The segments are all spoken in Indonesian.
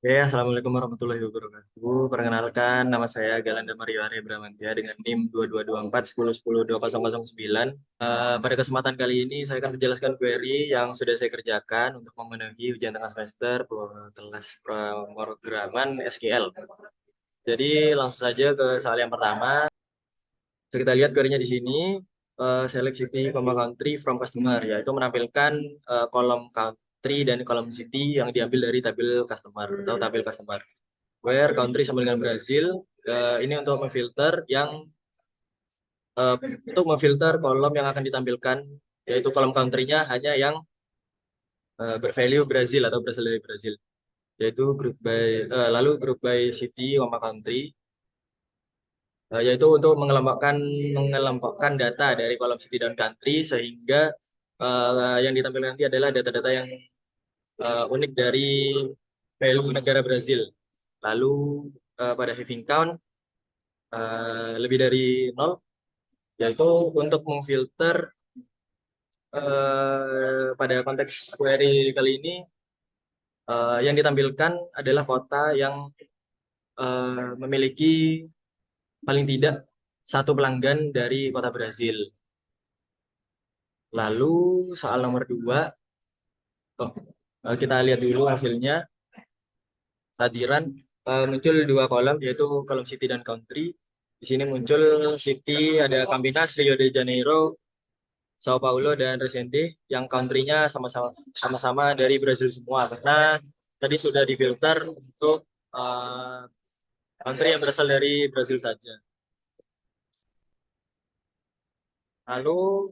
Assalamualaikum warahmatullahi wabarakatuh. Perkenalkan, nama saya Galanda Mario Arya Bramantya dengan NIM 2224101009. Pada kesempatan kali ini, saya akan menjelaskan query yang sudah saya kerjakan untuk memenuhi ujian tengah semester kelas pemrograman SQL. Jadi, langsung saja ke soal yang pertama. Bisa kita lihat query-nya di sini. Select city, country from customer, yaitu menampilkan kolom country dan kolom city yang diambil dari tabel customer atau tabel customer. Where country sama dengan Brazil. Ini uh, untuk memfilter kolom yang akan ditampilkan, yaitu kolom country-nya hanya yang bervalue Brazil atau berasal dari Brazil, yaitu lalu group by city sama country, yaitu untuk mengelompokkan data dari kolom city dan country sehingga yang ditampilkan nanti adalah data-data yang unik dari value negara Brazil. Lalu pada having count lebih dari 0, yaitu untuk memfilter pada konteks query kali ini yang ditampilkan adalah kota yang memiliki paling tidak satu pelanggan dari kota Brazil. Lalu soal nomor 2, kita lihat dulu hasilnya. Sadiran muncul dua kolom, yaitu kolom city dan country. Di sini muncul city ada Campinas, Rio de Janeiro, Sao Paulo, dan Resende, yang country-nya sama-sama dari Brazil semua, karena tadi sudah difilter untuk uh, country yang berasal dari Brazil saja. Lalu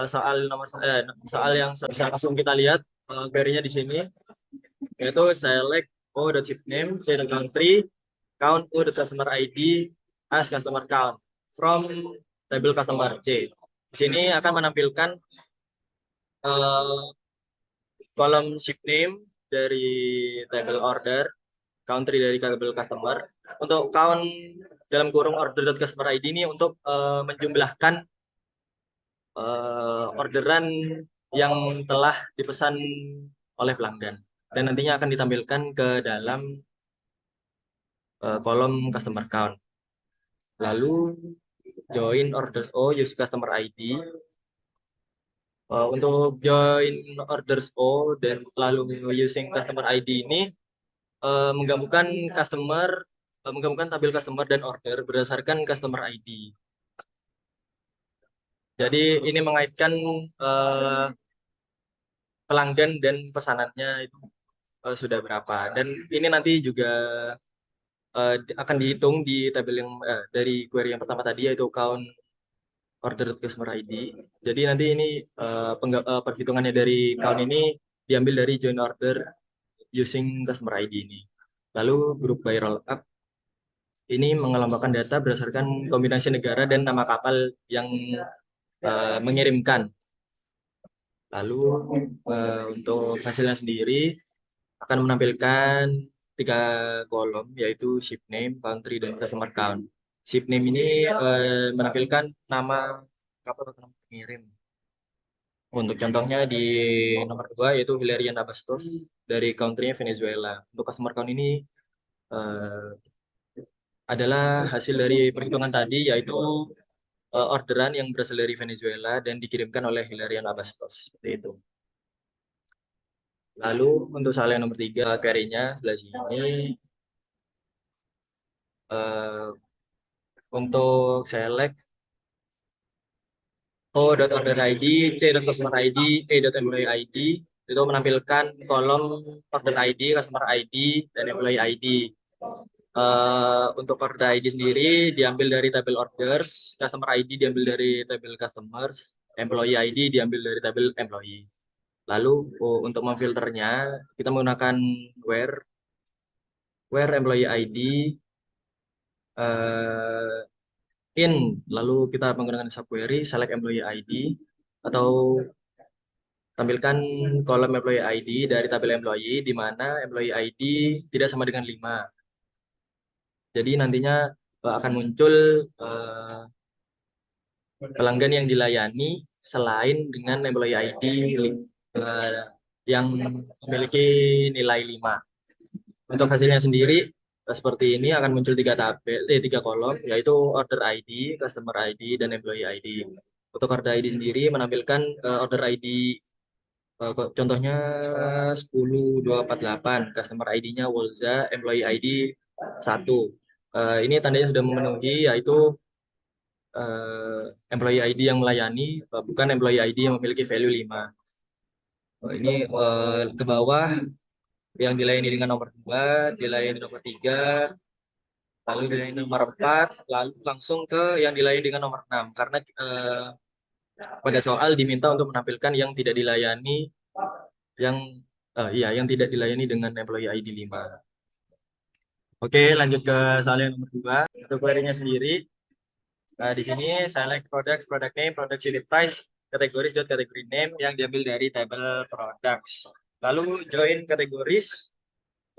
soal yang bisa langsung kita lihat query-nya di sini, yaitu select O.ship name, C country, count O.customer ID as customer count from table customer C. Di sini akan menampilkan uh, kolom ship name dari table order, country dari table customer. Untuk count dalam kurung order.customer ID ini untuk menjumlahkan orderan yang telah dipesan oleh pelanggan. Dan nantinya akan ditampilkan ke dalam kolom customer count. Lalu join orders O use customer ID. Untuk join orders O dan lalu using customer ID ini menggabungkan menggabungkan tabel customer dan order berdasarkan customer ID. Jadi ini mengaitkan uh, pelanggan dan pesanannya itu sudah berapa. Dan ini nanti juga akan dihitung di tabel yang dari query yang pertama tadi, yaitu count order customer ID. Jadi nanti ini perhitungannya dari count ini diambil dari join order using customer ID ini. Lalu group by roll up ini mengelompokan data berdasarkan kombinasi negara dan nama kapal yang mengirimkan. Lalu untuk hasilnya sendiri akan menampilkan 3 kolom, yaitu ship name, country, dan customer count. Ship name ini menampilkan nama kapal atau nama pengirim. Untuk contohnya di nomor 2, yaitu Hilarion Abastos dari country-nya Venezuela. Untuk customer count ini eh, adalah hasil dari perhitungan tadi, yaitu orderan yang berasal dari Venezuela dan dikirimkan oleh Hilarion Abastos. Seperti itu. Lalu untuk soal yang nomor 3, query-nya sebelah sini. eh, untuk select O.order ID, C.customer ID, E.employee ID, itu menampilkan kolom order ID, customer ID, dan employee ID. Untuk order ID sendiri diambil dari tabel orders, customer ID diambil dari tabel customers, employee ID diambil dari tabel employee. Lalu untuk memfilternya kita menggunakan where employee ID in, lalu kita menggunakan subquery select employee ID, atau tampilkan kolom employee ID dari tabel employee di mana employee ID tidak sama dengan 5. Jadi nantinya akan muncul eh, pelanggan yang dilayani selain dengan employee ID yang memiliki nilai 5. Untuk hasilnya sendiri seperti ini akan muncul tiga kolom, yaitu order ID, customer ID, dan employee ID. Untuk order ID sendiri menampilkan order ID, contohnya 10248, customer ID-nya Wolza, employee ID 1. Ini tandanya sudah memenuhi, yaitu employee ID yang melayani, bukan employee ID yang memiliki value 5. Ini ke bawah yang dilayani dengan nomor 2, dilayani nomor 3, lalu dilayani nomor 4, lalu langsung ke yang dilayani dengan nomor 6. Karena pada soal diminta untuk menampilkan yang tidak dilayani, yang yang tidak dilayani dengan employee ID 5. Oke, lanjut ke soal yang nomor 2. Untuk query-nya sendiri, di sini select products, product name, product unit price, categories, category name yang diambil dari tabel products. Lalu join categories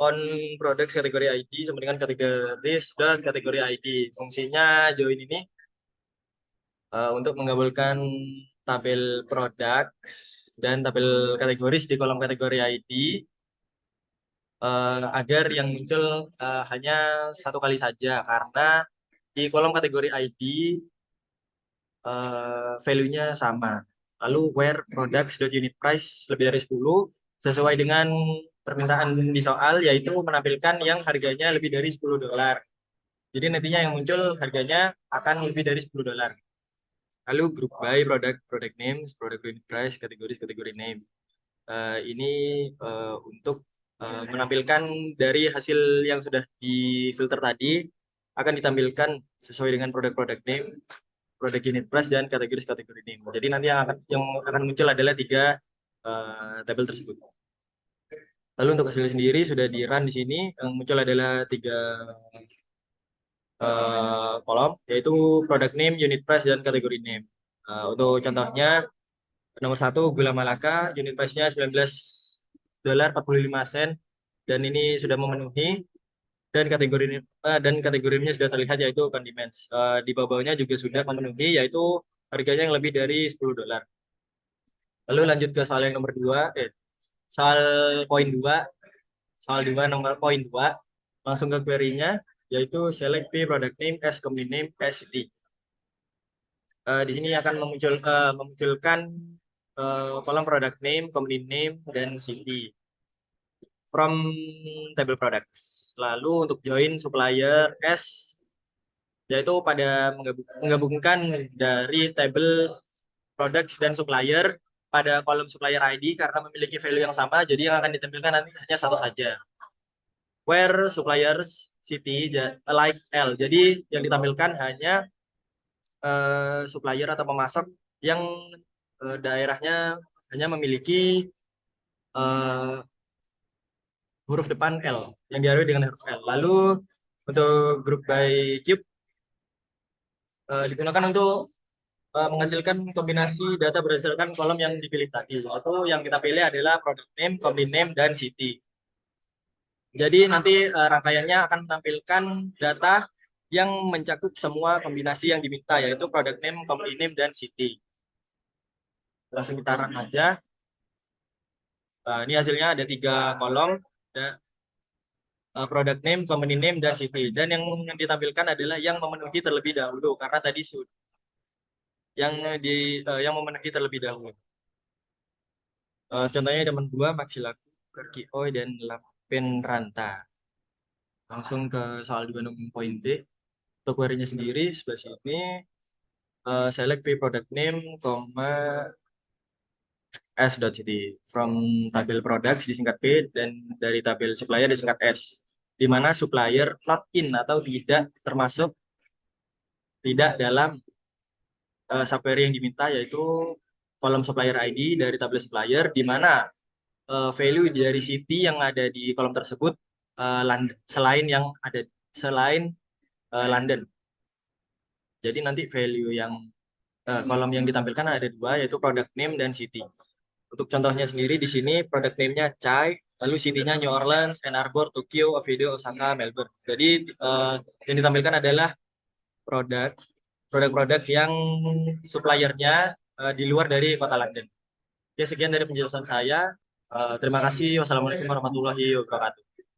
on products kategori ID sama dengan categories dan kategori ID. Fungsinya join ini untuk menggabungkan tabel products dan tabel kategoris di kolom kategori ID agar yang muncul hanya satu kali saja, karena di kolom kategori ID value-nya sama. Lalu where products.unit price lebih dari 10 sesuai dengan permintaan di soal, yaitu menampilkan yang harganya lebih dari $10. Jadi nantinya yang muncul harganya akan lebih dari $10. Lalu group by product names, product unit price, kategori name. Ini untuk menampilkan dari hasil yang sudah difilter tadi akan ditampilkan sesuai dengan produk name, product unit price, dan kategori name. Jadi nanti yang akan muncul adalah 3 tabel tersebut. Lalu untuk hasil sendiri sudah di run di sini, yang muncul adalah 3 kolom, yaitu product name, unit price, dan kategori name. Untuk contohnya, nomor 1 gula Malaka, unit price-nya $19.45, dan ini sudah memenuhi, dan kategorinya sudah terlihat, yaitu condiments. Di bawahnya juga sudah memenuhi, yaitu harganya yang lebih dari $10. Lalu lanjut ke soal yang nomor 2, soal poin 2, nomor poin 2, langsung ke query-nya, yaitu select P product name as company name as city. Di sini akan memunculkan kolom product name, company name, dan city from table products. Lalu untuk join supplier as, yaitu pada menggabungkan dari table products dan supplier pada kolom supplier ID karena memiliki value yang sama, jadi yang akan ditampilkan nanti hanya satu saja. Where suppliers city like L, jadi yang ditampilkan hanya supplier atau pemasok yang daerahnya hanya memiliki huruf depan L, yang diawali dengan huruf L. Lalu untuk group by cube digunakan untuk menghasilkan kombinasi data berdasarkan kolom yang dipilih tadi. Yaitu yang kita pilih adalah product name, company name, dan city. Jadi nanti rangkaiannya akan menampilkan data yang mencakup semua kombinasi yang diminta, yaitu product name, company name, dan city. Langsung kita run aja. Ini hasilnya ada 3 kolom, product name, company name, dan city. Dan yang ditampilkan adalah yang memenuhi terlebih dahulu, karena tadi yang memenuhi terlebih dahulu. Contohnya teman 2, Maxilaku, Kerkioi, dan Lapen Ranta. Langsung ke soal 2 poin B. Untuk query-nya sendiri sebelah sini, select P product name, S.city from tabel products disingkat P, dan dari tabel supplier disingkat S, di mana supplier not in atau tidak dalam subquery yang diminta, yaitu kolom supplier ID dari tabel supplier, di mana value dari city yang ada di kolom tersebut selain London. Jadi nanti value yang kolom yang ditampilkan ada 2, yaitu product name dan city. Untuk contohnya sendiri di sini product name-nya Chai, lalu city-nya New Orleans, Ann Arbor, Tokyo, Oviedo, Osaka, Melbourne. Jadi yang ditampilkan adalah produk-produk yang suppliernya di luar dari kota London. Oke, sekian dari penjelasan saya. Terima kasih. Wassalamualaikum warahmatullahi wabarakatuh.